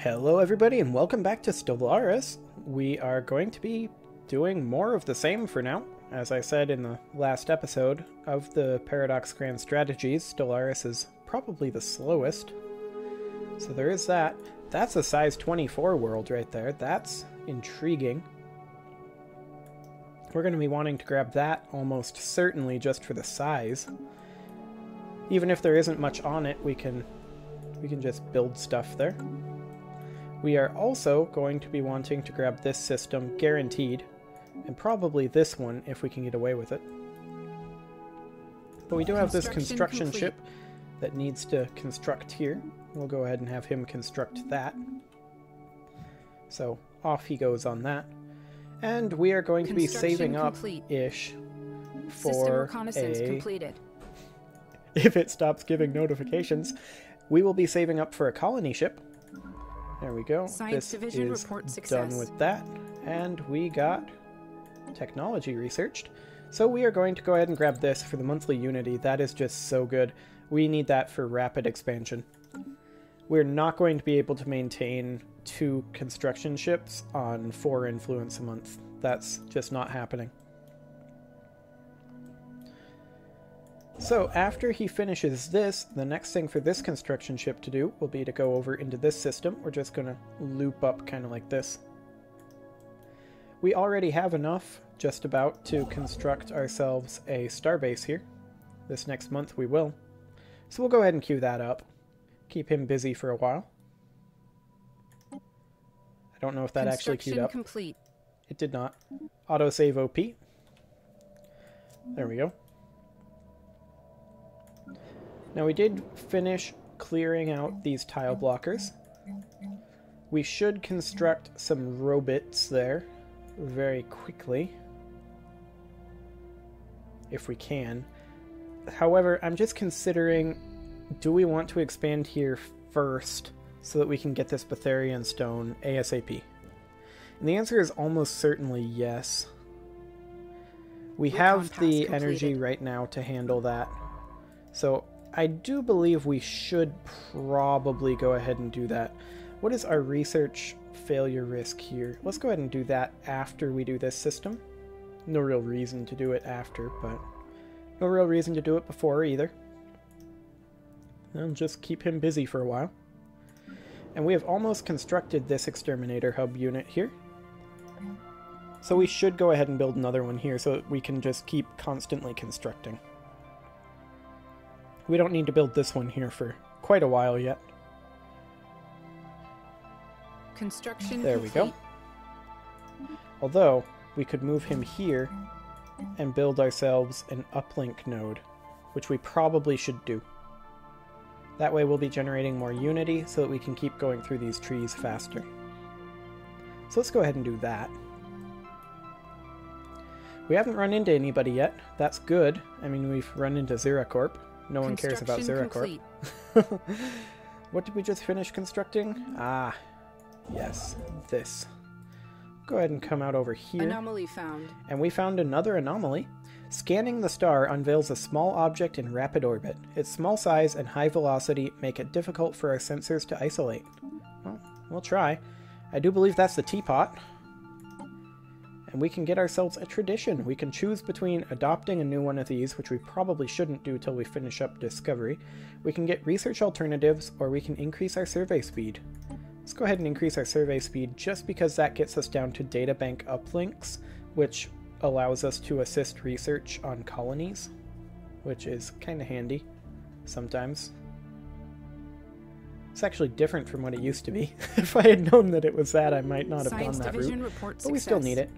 Hello everybody and welcome back to Stellaris. We are going to be doing more of the same for now. As I said in the last episode of the Paradox Grand Strategies, Stellaris is probably the slowest. So there is that. That's a size 24 world right there. That's intriguing. We're going to be wanting to grab that almost certainly just for the size. Even if there isn't much on it, we can just build stuff there. We are also going to be wanting to grab this system, guaranteed, and probably this one if we can get away with it. But we do have this construction ship that needs to construct here. We'll go ahead and have him construct that. So off he goes on that. And we are going to be saving up-ish for completed. If it stops giving notifications, we will be saving up for a colony ship. There we go. Science Division report success. Done with that. And we got technology researched. So we are going to go ahead and grab this for the monthly Unity. That is just so good. We need that for rapid expansion. We're not going to be able to maintain 2 construction ships on 4 influence a month. That's just not happening. So after he finishes this, the next thing for this construction ship to do will be to go over into this system. We're just going to loop up kind of like this. We already have enough, just about, to construct ourselves a starbase here. This next month we will. So we'll go ahead and queue that up. Keep him busy for a while. I don't know if that actually queued up. Complete. It did not. Autosave OP. There we go. Now we did finish clearing out these tile blockers. We should construct some robots there very quickly, if we can. However, I'm just considering, do we want to expand here first so that we can get this Betharian stone ASAP? And the answer is almost certainly yes. We have the energy right now to handle that. So I do believe we should probably go ahead and do that. What is our research failure risk here? Let's go ahead and do that after we do this system. No real reason to do it after, but no real reason to do it before either. And just keep him busy for a while. And we have almost constructed this exterminator hub unit here. So we should go ahead and build another one here so that we can just keep constantly constructing. We don't need to build this one here for quite a while yet. Construction there complete. We go. Although, we could move him here and build ourselves an uplink node, which we probably should do. That way we'll be generating more Unity so that we can keep going through these trees faster. So let's go ahead and do that. We haven't run into anybody yet. That's good. I mean, we've run into Zeracorp. No one cares about Zeracorp. What did we just finish constructing? Ah, yes, this. Go ahead and come out over here. Anomaly found. And we found another anomaly. Scanning the star unveils a small object in rapid orbit. Its small size and high velocity make it difficult for our sensors to isolate. Well, we'll try. I do believe that's the teapot. And we can get ourselves a tradition. We can choose between adopting a new one of these, which we probably shouldn't do till we finish up Discovery. We can get research alternatives, or we can increase our survey speed. Let's go ahead and increase our survey speed just because that gets us down to databank uplinks, which allows us to assist research on colonies, which is kind of handy sometimes. It's actually different from what it used to be. If I had known that it was that, I might not have gone that route. But we still need it.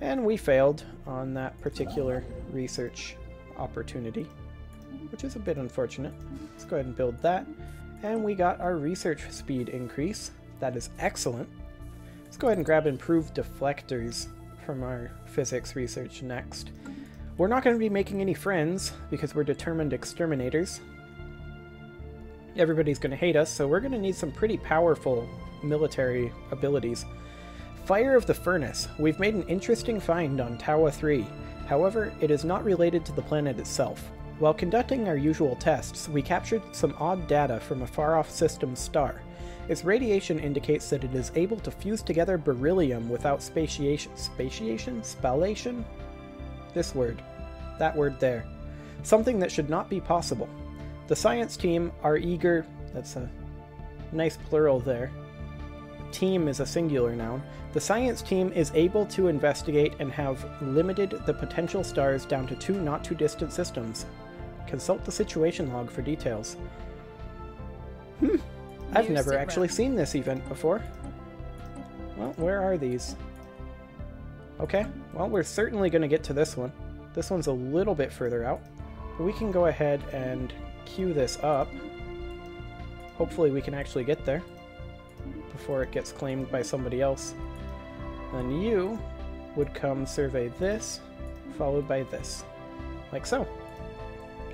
And we failed on that particular research opportunity, which is a bit unfortunate. Let's go ahead and build that. And we got our research speed increase. That is excellent. Let's go ahead and grab improved deflectors from our physics research next. We're not going to be making any friends because we're determined exterminators. Everybody's going to hate us, so we're going to need some pretty powerful military abilities. Fire of the Furnace. We've made an interesting find on Tawa 3. However, it is not related to the planet itself. While conducting our usual tests, we captured some odd data from a far-off system star. Its radiation indicates that it is able to fuse together beryllium without spallation? This word. That word there. Something that should not be possible. The science team are eager... That's a nice plural there. Team is a singular noun. The science team is able to investigate and have limited the potential stars down to 2 not-too-distant systems. Consult the situation log for details. I've never actually seen this event before. Well, where are these? Okay, well, we're certainly going to get to this one. This one's a little bit further out. But we can go ahead and queue this up. Hopefully we can actually get there before it gets claimed by somebody else. Then you would come survey this, followed by this. Like so.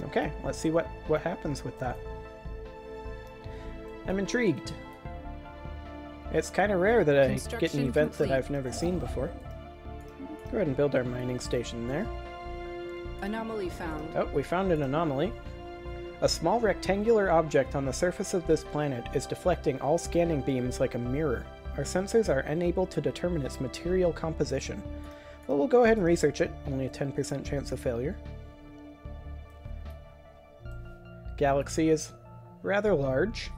Okay, let's see what happens with that. I'm intrigued. It's kind of rare that I get an event that I've never seen before. Go ahead and build our mining station there. Anomaly found. Oh, we found an anomaly. A small rectangular object on the surface of this planet is deflecting all scanning beams like a mirror. Our sensors are unable to determine its material composition. Well, we'll go ahead and research it. Only a 10% chance of failure. Galaxy is rather large.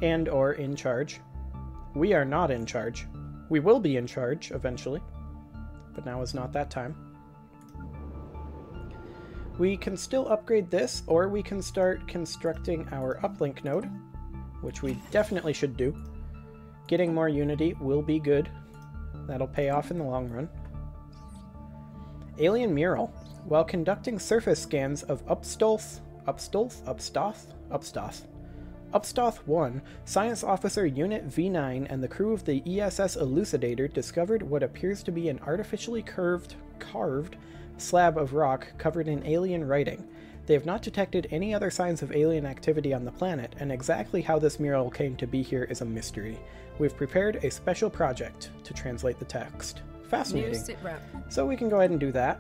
And or in charge. We are not in charge. We will be in charge eventually. But now is not that time. We can still upgrade this, or we can start constructing our uplink node, which we definitely should do. Getting more Unity will be good. That'll pay off in the long run. Alien Mural. While conducting surface scans of Upstoth 1, Science Officer Unit V9 and the crew of the ESS Elucidator discovered what appears to be an artificially carved slab of rock covered in alien writing. They have not detected any other signs of alien activity on the planet, and exactly how this mural came to be here is a mystery. We've prepared a special project to translate the text. Fascinating. So we can go ahead and do that.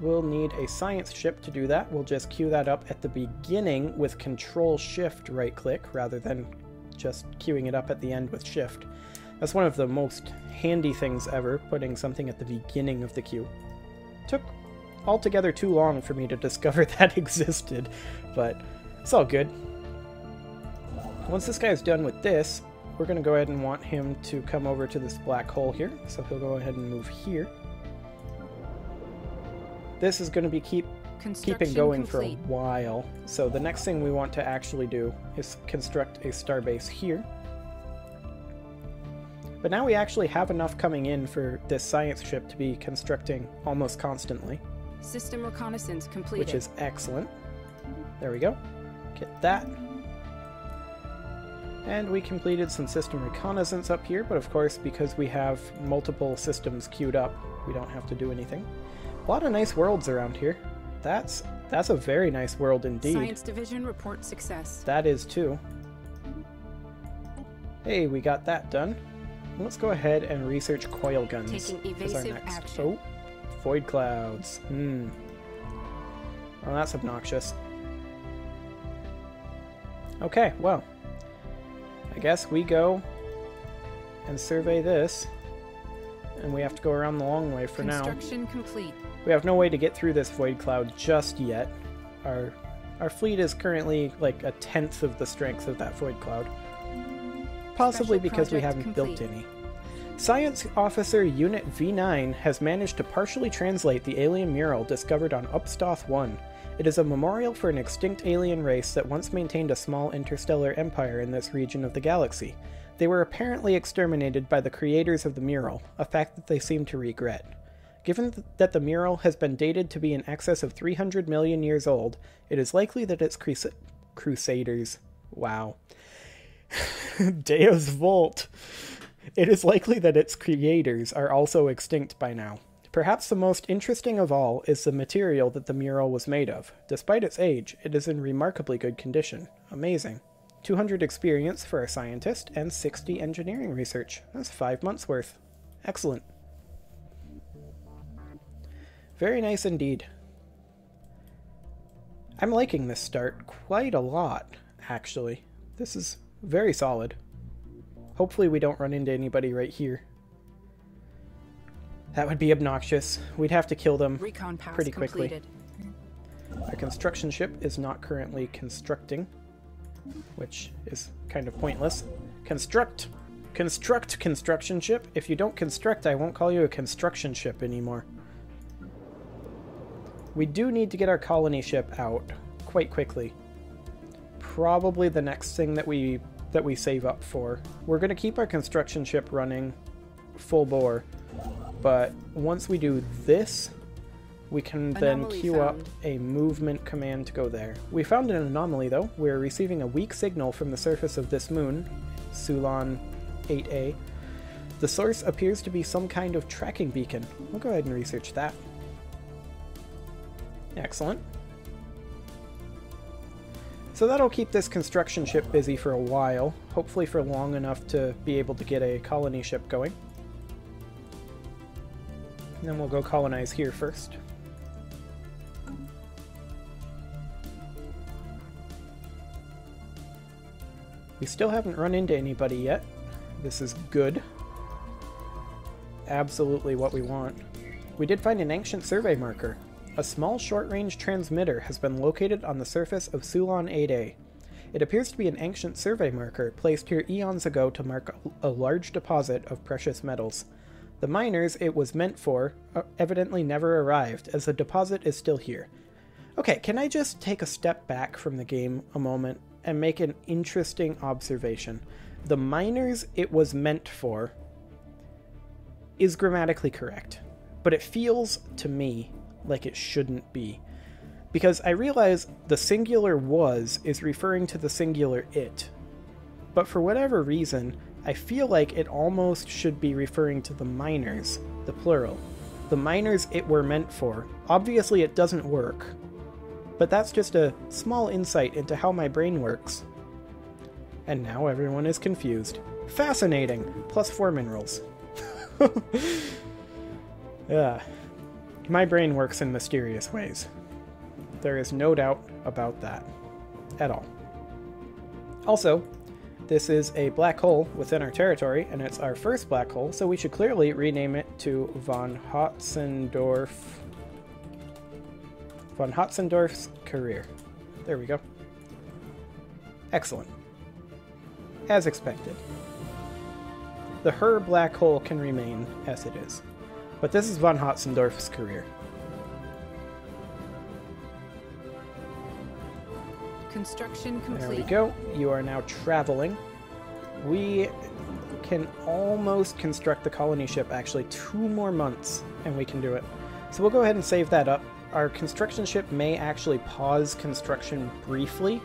We'll need a science ship to do that. We'll just queue that up at the beginning with Control-Shift right-click, rather than just queuing it up at the end with Shift. That's one of the most handy things ever, putting something at the beginning of the queue. Took altogether too long for me to discover that existed, but it's all good. Once this guy's done with this, we're going to go ahead and want him to come over to this black hole here, so he'll go ahead and move here. This is going to be keeping going for a while, so the next thing we want to actually do is construct a starbase here. But now we actually have enough coming in for this science ship to be constructing almost constantly. System reconnaissance completed. Which is excellent. There we go. Get that. And we completed some system reconnaissance up here, but of course, because we have multiple systems queued up, we don't have to do anything. A lot of nice worlds around here. That's a very nice world indeed. Science Division report success. That is too. Hey, we got that done. Let's go ahead and research coil guns. Taking evasive action. Oh, void clouds. Well, that's obnoxious. Okay, well, I guess we go and survey this, and we have to go around the long way for now. Construction complete. We have no way to get through this void cloud just yet. Our fleet is currently like 1/10 of the strength of that void cloud. Possibly because we haven't built any. Science Officer Unit V9 has managed to partially translate the alien mural discovered on Upstoth 1. It is a memorial for an extinct alien race that once maintained a small interstellar empire in this region of the galaxy. They were apparently exterminated by the creators of the mural, a fact that they seem to regret. Given that the mural has been dated to be in excess of 300 million years old, it is likely that its crusaders... Wow. Deus Volt. It is likely that its creators are also extinct by now. Perhaps the most interesting of all is the material that the mural was made of. Despite its age, it is in remarkably good condition. Amazing. 200 experience for a scientist and 60 engineering research. That's 5 months worth. Excellent. Very nice indeed. I'm liking this start quite a lot, actually. This is Very solid. Hopefully we don't run into anybody right here. That would be obnoxious. We'd have to kill them pretty quickly. Completed. Our construction ship is not currently constructing, which is kind of pointless. Construct! Construct construction ship. If you don't construct, I won't call you a construction ship anymore. We do need to get our colony ship out quite quickly. Probably the next thing that we save up for. We're going to keep our construction ship running full bore, but once we do this, we can then queue up a movement command to go there. We found an anomaly though. We're receiving a weak signal from the surface of this moon, Sulon 8A. The source appears to be some kind of tracking beacon. We'll go ahead and research that. Excellent. So that'll keep this construction ship busy for a while, hopefully for long enough to be able to get a colony ship going. And then we'll go colonize here first. We still haven't run into anybody yet. This is good. Absolutely what we want. We did find an ancient survey marker. A small short-range transmitter has been located on the surface of Sulon 8A. It appears to be an ancient survey marker placed here eons ago to mark a large deposit of precious metals. The miners it was meant for evidently never arrived, as the deposit is still here. Okay, can I just take a step back from the game a moment and make an interesting observation? The miners it was meant for is grammatically correct, but it feels to me like it shouldn't be. Because I realize the singular was is referring to the singular it, but for whatever reason, I feel like it almost should be referring to the miners, the plural. The miners it were meant for. Obviously it doesn't work, but that's just a small insight into how my brain works. And now everyone is confused. Fascinating! +4 minerals. Yeah. My brain works in mysterious ways. There is no doubt about that. At all. Also, this is a black hole within our territory, and it's our first black hole, so we should clearly rename it to von Hotzendorf's career. There we go. Excellent. As expected. The Her black hole can remain as it is. But this is von Hotzendorf's career. Construction complete. There we go. You are now traveling. We can almost construct the colony ship, actually. 2 more months, and we can do it. So we'll go ahead and save that up. Our construction ship may actually pause construction briefly,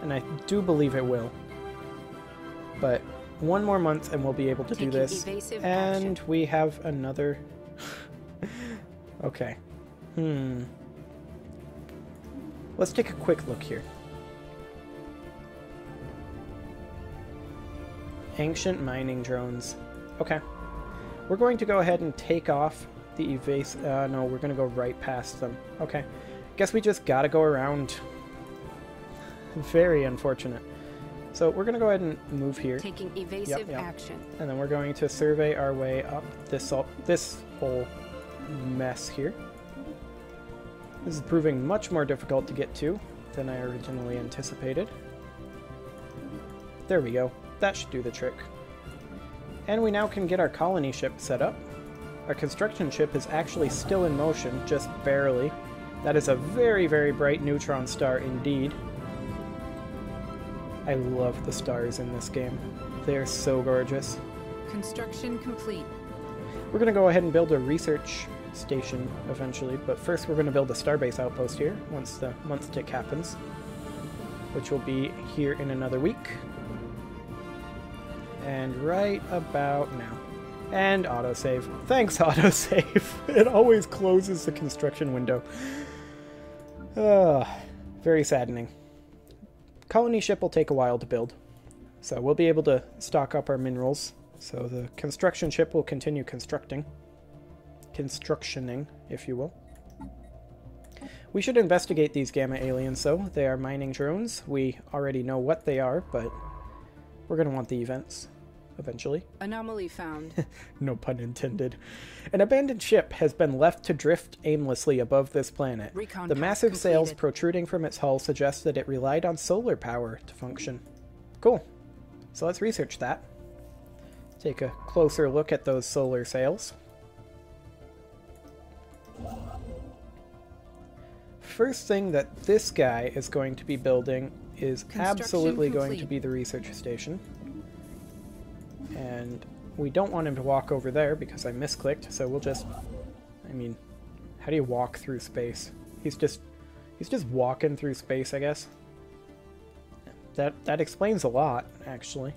and I do believe it will. But 1 more month and we'll be able to do this. And we have another... Okay. Let's take a quick look here. Ancient mining drones. Okay. We're going to go ahead and take off the evasive... no, we're going to go right past them. Okay. Guess we just gotta go around. Very unfortunate. So we're going to go ahead and move here. Taking evasive action. And then we're going to survey our way up this whole mess here. This is proving much more difficult to get to than I originally anticipated. There we go. That should do the trick. And we now can get our colony ship set up. Our construction ship is actually still in motion, just barely. That is a very, very bright neutron star indeed. I love the stars in this game. They are so gorgeous. Construction complete. We're going to go ahead and build a research station eventually, but first we're going to build a starbase outpost here once the month tick happens, which will be here in another week. And right about now. And autosave. Thanks, autosave. It always closes the construction window. Very saddening. Colony ship will take a while to build, so we'll be able to stock up our minerals, so the construction ship will continue constructioning, if you will. We should investigate these gamma aliens, though. They are mining drones. We already know what they are, but We're going to want the events eventually. Anomaly found. No pun intended. An abandoned ship has been left to drift aimlessly above this planet. Recon The path massive sails completed. protruding from its hull suggest that it relied on solar power to function. Cool. So let's research that. Take a closer look at those solar sails. First thing that this guy is going to be building is absolutely going to be the research station. And we don't want him to walk over there because I misclicked, so we'll just... I mean, how do you walk through space? He's just walking through space, I guess. That explains a lot, actually.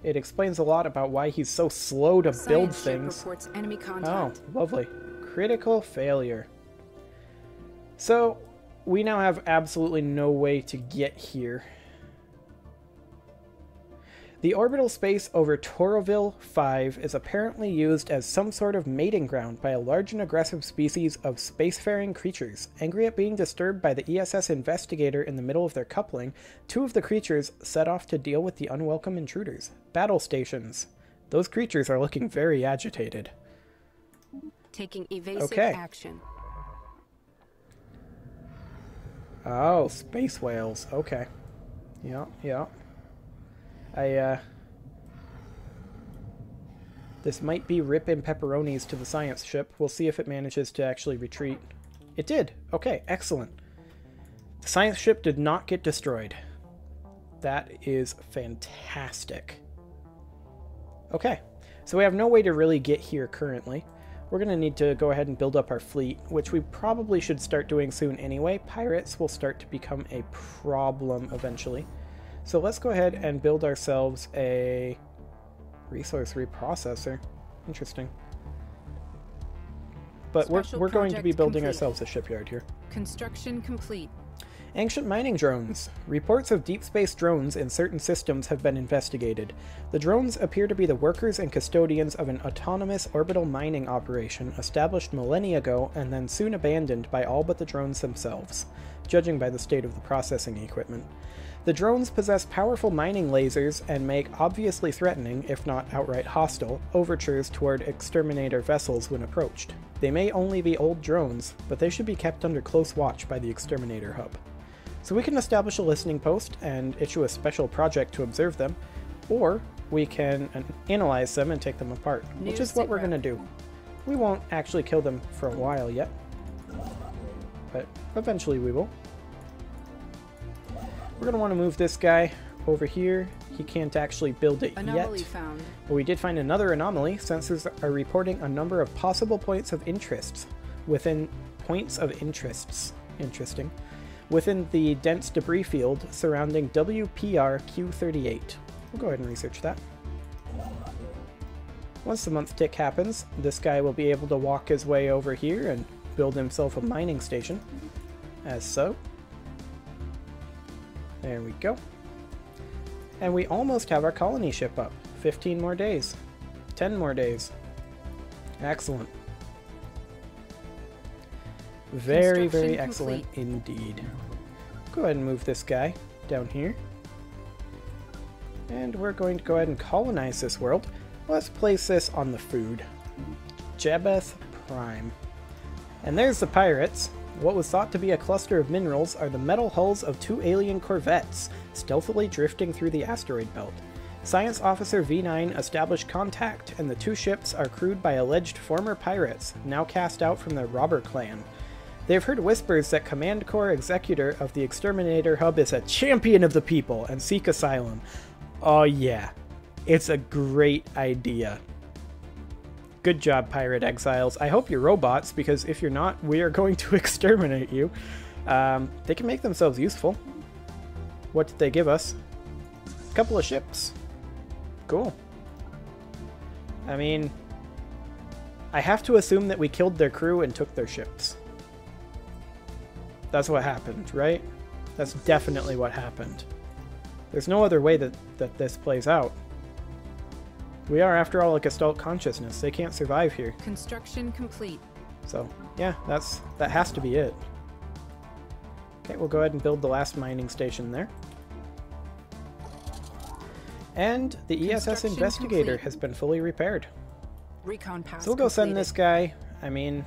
It explains a lot about why he's so slow to build Science ship things. reports enemy Oh, contact. lovely. Critical failure. So, we now have absolutely no way to get here. The orbital space over Toroville 5 is apparently used as some sort of mating ground by a large and aggressive species of spacefaring creatures. Angry at being disturbed by the ESS investigator in the middle of their coupling, two of the creatures set off to deal with the unwelcome intruders. Battle stations. Those creatures are looking very agitated. Taking evasive Okay. action. Oh, space whales. Okay. Yeah. This might be ripping pepperonis to the science ship. We'll see if it manages to actually retreat. It did. Okay, excellent. The science ship did not get destroyed. That is fantastic. Okay, so we have no way to really get here currently. We're going to need to go ahead and build up our fleet, which we probably should start doing soon anyway. Pirates will start to become a problem eventually. So let's go ahead and build ourselves a resource reprocessor. Interesting. But Special we're going to be project building complete. ourselves a shipyard here. Construction complete. Ancient mining drones. Reports of deep space drones in certain systems have been investigated. The drones appear to be the workers and custodians of an autonomous orbital mining operation established millennia ago and then soon abandoned by all but the drones themselves, judging by the state of the processing equipment. The drones possess powerful mining lasers and make obviously threatening, if not outright hostile, overtures toward exterminator vessels when approached. They may only be old drones, but they should be kept under close watch by the exterminator hub. So we can establish a listening post and issue a special project to observe them, or we can analyze them and take them apart, which is what we're going to do. We won't actually kill them for a while yet, but eventually we will. We're going to want to move this guy over here. He can't actually build it Anomaly yet. found. But we did find another anomaly. Sensors are reporting a number of possible points of interest within Interesting. Within the dense debris field surrounding WPR Q38. We'll go ahead and research that. Once the month tick happens, this guy will be able to walk his way over here and build himself a mining station. As so. There we go. And we almost have our colony ship up. 15 more days. 10 more days. Excellent. Very, very Construction excellent complete. indeed. Go ahead and move this guy down here. And we're going to go ahead and colonize this world. Let's place this on the food. Jebeth Prime. And there's the pirates. What was thought to be a cluster of minerals are the metal hulls of two alien corvettes, stealthily drifting through the asteroid belt. Science Officer V9 established contact, and the two ships are crewed by alleged former pirates, now cast out from the robber clan. They have heard whispers that Command Corps Executor of the Exterminator Hub is a champion of the people and seek asylum. Oh yeah, it's a great idea. Good job, pirate exiles. I hope you're robots, because if you're not, we are going to exterminate you. They can make themselves useful. What did they give us? A couple of ships. Cool. I mean, I have to assume that we killed their crew and took their ships. That's what happened, right? That's definitely what happened. There's no other way that this plays out. We are, after all, a Gestalt consciousness. They can't survive here. Construction complete. So, yeah, that has to be it. Okay, we'll go ahead and build the last mining station there. And the ESS Construction Investigator complete. has been fully repaired. Recon pass So we'll go send completed. this guy. I mean,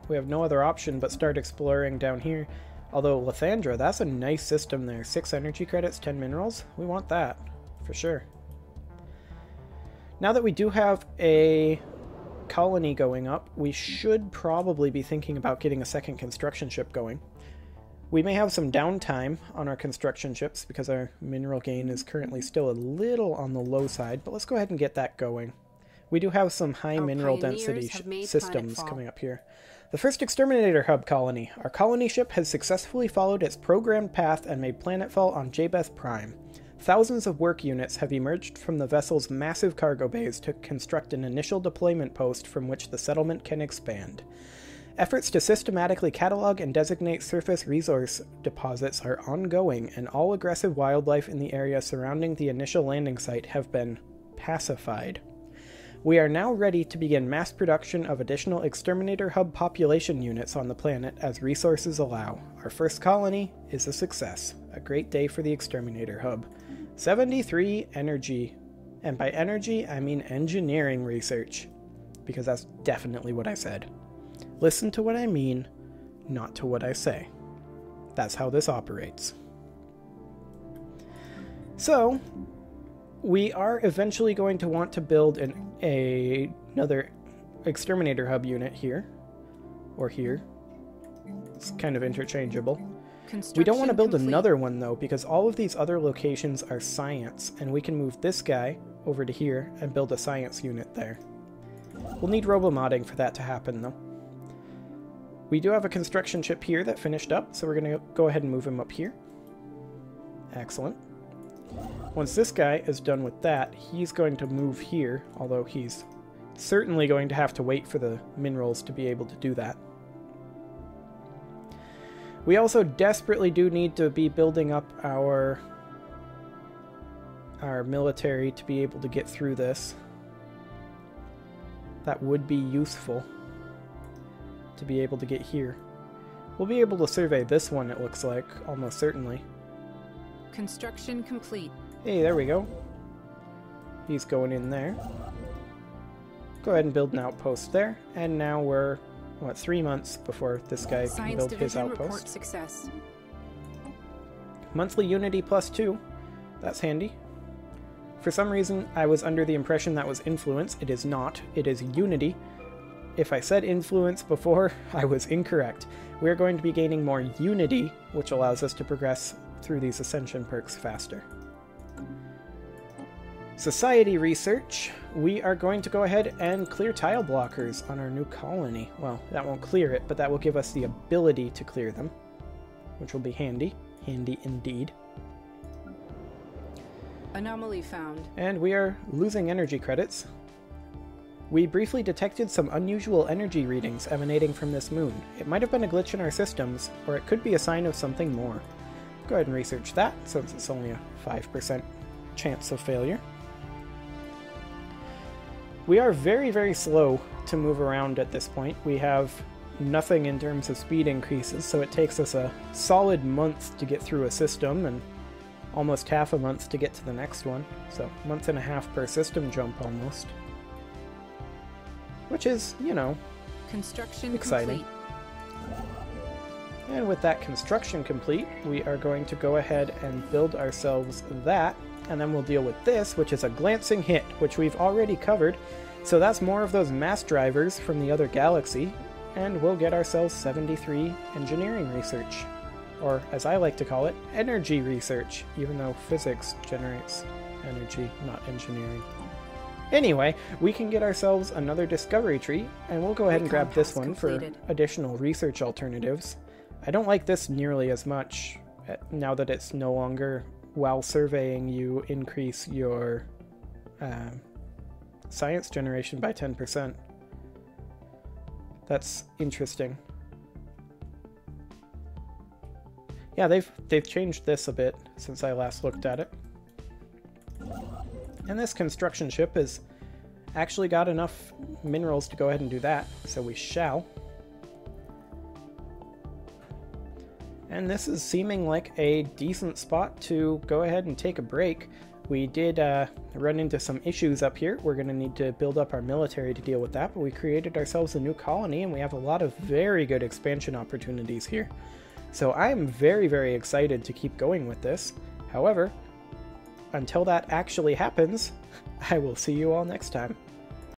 we have no other option but start exploring down here. Although, Lathandra, that's a nice system there. 6 energy credits, 10 minerals. We want that, for sure. Now that we do have a colony going up, we should probably be thinking about getting a second construction ship going. We may have some downtime on our construction ships because our mineral gain is currently still a little on the low side, but let's go ahead and get that going. We do have some high Our mineral pioneers density have made systems planetfall. coming up here. The first Exterminator Hub colony. Our colony ship has successfully followed its programmed path and made planetfall on Jabeth Prime. Thousands of work units have emerged from the vessel's massive cargo bays to construct an initial deployment post from which the settlement can expand. Efforts to systematically catalog and designate surface resource deposits are ongoing, and all aggressive wildlife in the area surrounding the initial landing site have been pacified. We are now ready to begin mass production of additional Exterminator Hub population units on the planet as resources allow. Our first colony is a success. A great day for the Exterminator Hub. 73 energy. And by energy, I mean engineering research. Because that's definitely what I said. Listen to what I mean, not to what I say. That's how this operates. So, we are eventually going to want to build another Exterminator Hub unit here. Or here. It's kind of interchangeable. We don't want to build Construction another one, though, because all of these other locations are science, and we can move this guy over to here and build a science unit there. We'll need robo-modding for that to happen, though. We do have a construction ship here that finished up, so we're going to go ahead and move him up here. Excellent. Once this guy is done with that, he's going to move here, although he's certainly going to have to wait for the minerals to be able to do that. We also desperately do need to be building up our military to be able to get through this. That would be useful to be able to get here. We'll be able to survey this one, it looks like, almost certainly. Construction complete. Hey, there we go. He's going in there. Go ahead and build an outpost there. And now we're, what, 3 months before this guy can Science build his division report outpost. success. Monthly Unity +2. That's handy. For some reason, I was under the impression that was Influence. It is not. It is Unity. If I said Influence before, I was incorrect. We're going to be gaining more Unity, which allows us to progress through these Ascension perks faster. Society research. We are going to go ahead and clear tile blockers on our new colony. Well, that won't clear it, but that will give us the ability to clear them, which will be handy. Handy indeed. Anomaly found. And we are losing energy credits. We briefly detected some unusual energy readings emanating from this moon. It might have been a glitch in our systems, or it could be a sign of something more. Go ahead and research that, since it's only a 5% chance of failure. We are very, very slow to move around at this point. We have nothing in terms of speed increases, so it takes us a solid month to get through a system, and almost half a month to get to the next one. So, a month and a half per system jump almost. Which is, you know, Construction exciting. complete. And with that construction complete, we are going to go ahead and build ourselves that, and then we'll deal with this, which is a glancing hit, which we've already covered. So that's more of those mass drivers from the other galaxy, and we'll get ourselves 73 engineering research. Or, as I like to call it, energy research, even though physics generates energy, not engineering. Anyway, we can get ourselves another discovery tree, and we'll go ahead and grab Recon this task one completed. for additional research alternatives. I don't like this nearly as much, now that it's no longer, while surveying, you increase your science generation by 10%. That's interesting. Yeah, they've changed this a bit since I last looked at it. And this construction ship has actually got enough minerals to go ahead and do that, so we shall. And this is seeming like a decent spot to go ahead and take a break. we did run into some issues up here. We're going to need to build up our military to deal with that, but we created ourselves a new colony, and we have a lot of very good expansion opportunities here. So I'm very, very excited to keep going with this. However, until that actually happens, I will see you all next time.